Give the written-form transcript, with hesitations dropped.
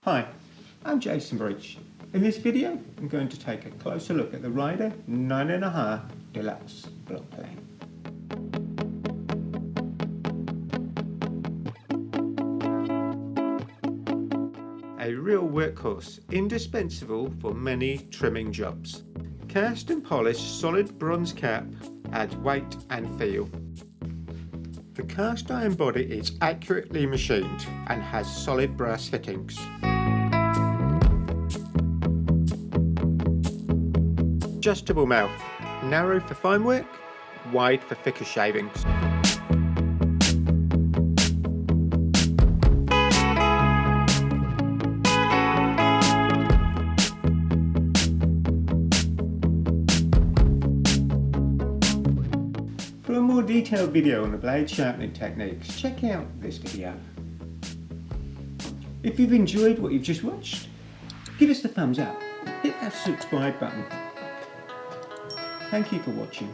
Hi, I'm Jason Breach. In this video, I'm going to take a closer look at the Ryder 9.5 Deluxe Block Plane. A real workhorse, indispensable for many trimming jobs. Cast and polished solid bronze cap adds weight and feel. The cast iron body is accurately machined and has solid brass fittings. Adjustable mouth, narrow for fine work, wide for thicker shavings. For a more detailed video on the blade sharpening techniques, check out this video. If you've enjoyed what you've just watched, give us the thumbs up, hit that subscribe button. Thank you for watching.